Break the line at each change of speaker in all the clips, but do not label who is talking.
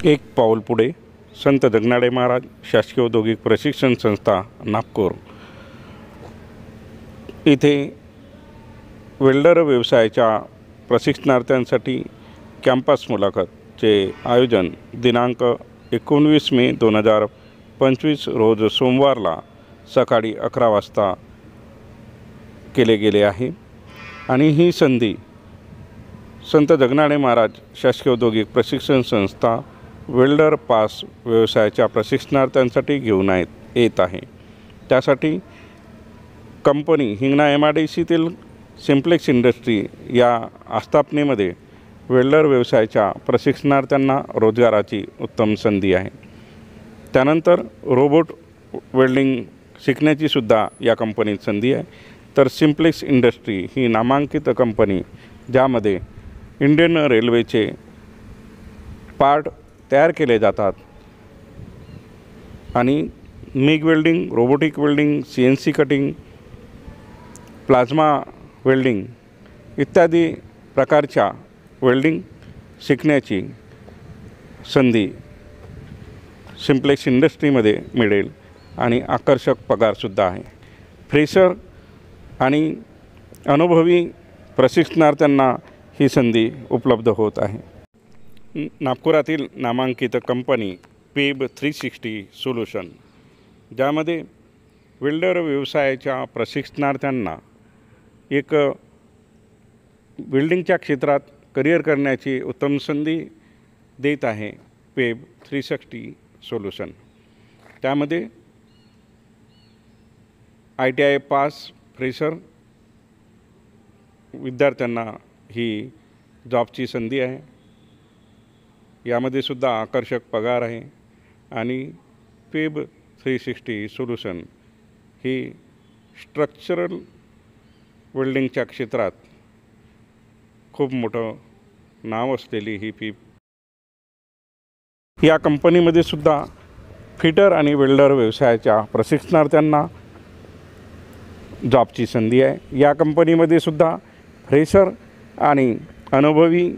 एक पाऊल पुढे संत जगनाडे महाराज शासकीय औद्योगिक प्रशिक्षण संस्था नागपूर इथे वेल्डर व्यवसायाच्या प्रशिक्षणार्थ्यांसाठी कॅम्पस मुलाखतचे आयोजन दिनांक 19 मे 2025 रोज सोमवारला सकाळी 11 वाजता केले गेले आहे आणि ही संधी संत जगनाडे महाराज शासकीय औद्योगिक प्रशिक्षण संस्था वेल्डर पास व्यवसायाच्या प्रशिक्षणार्थ्यांसाठी घेऊन येत आहे। त्यासाठी कंपनी हिंगणा MIDCतील सिम्प्लेक्स इंडस्ट्री या आस्थापनेमध्ये वेल्डर व्यवसायाच्या प्रशिक्षणार्थ्यांना रोजगाराची उत्तम संधी आहे। त्यानंतर रोबोट वेल्डिंग शिकण्याची सुद्धा या कंपनीत संधी आहे। तर सिम्प्लेक्स इंडस्ट्री ही नामांकित कंपनी ज्यामध्ये इंडियन रेल्वेचे पार्ट तयार केले जातात आणि MiG welding, robotic welding, CNC cutting, plasma welding इत्यादी प्रकारच्या वेल्डिंग शिकण्याची संधी सिम्प्लेक्स इंडस्ट्रीमध्ये मिळेल आणि आकर्षक पगारसुद्धा आहे। फ्रेशर आणि अनुभवी प्रशिक्षणार्थ्यांना ही संधी उपलब्ध होत आहे। नागपुरातील नामांकित कंपनी पेब 360 सोल्यूशन ज्यामध्ये वेल्डर व्यवसायाच्या प्रशिक्षणार्थ्यांना एक वेल्डिंगच्या क्षेत्रात करिअर करण्याची उत्तम संधी देत आहे। पेब 360 सोल्यूशन त्यामध्ये ITI पास फ्रेशर विद्यार्थ्यांना ही जॉबची संधी आहे। यामध्ये सुद्धा आकर्षक पगार आहे आणि पेब 360 सोल्यूशन ही स्ट्रक्चरल वेल्डिंगच्या क्षेत्रात खूप मोठं नाव असलेली ही पेब या कंपनीमध्ये सुद्धा फिटर आणि वेल्डर व्यवसायाच्या प्रशिक्षणार्थ्यांना जॉबची संधी आहे। या कंपनीमध्ये सुद्धा फ्रेशर आणि अनुभवी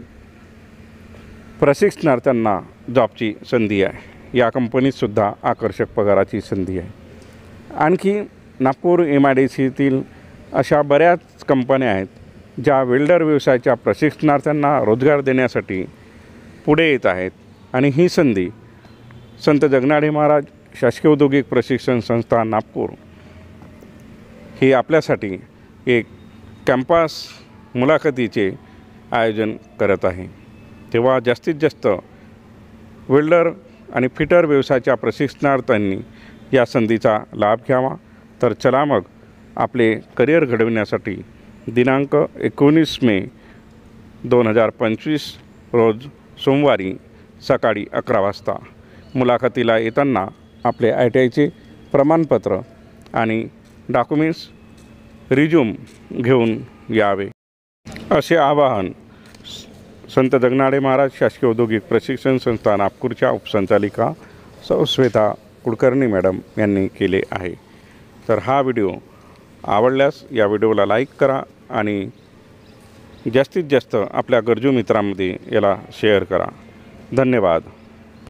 प्रशिक्षणार्थ्यांना जॉबची संधी आहे। या कंपनीत सुद्धा आकर्षक पगाराची संधी आहे। आणखी नागपूर MIDCतील अशा बऱ्याच कंपन्या आहेत ज्या वेल्डर व्यवसायाच्या प्रशिक्षणार्थ्यांना रोजगार देण्यासाठी पुढे येत आहेत आणि ही संधी संत जगनाडे महाराज शासकीय औद्योगिक प्रशिक्षण संस्था नागपूर ही आपल्यासाठी एक कॅम्पस मुलाखतीचे आयोजन करत आहे। तेव्हा जास्तीत जास्त वेल्डर आणि फिटर व्यवसायाच्या प्रशिक्षणार्थ्यांनी या संधीचा लाभ घ्यावा। तर चला मग आपले करिअर घडविण्यासाठी दिनांक 19 मे 2025 रोज सोमवारी सकाळी 11 वाजता मुलाखतीला येताना आपले ITIचे प्रमाणपत्र आणि डॉक्युमेंट्स रिझ्यूम घेऊन यावे असे आवाहन संत जगनाडे महाराज शासकीय औद्योगिक प्रशिक्षण संस्था नागपूरच्या उपसंचालिका सौ श्वेता कुलकर्णी मॅडम यांनी केले आहे। तर हा व्हिडिओ आवडल्यास या व्हिडिओला लाईक करा आणि जास्तीत जास्त आपल्या गरजू मित्रांमध्ये याला शेअर करा। धन्यवाद।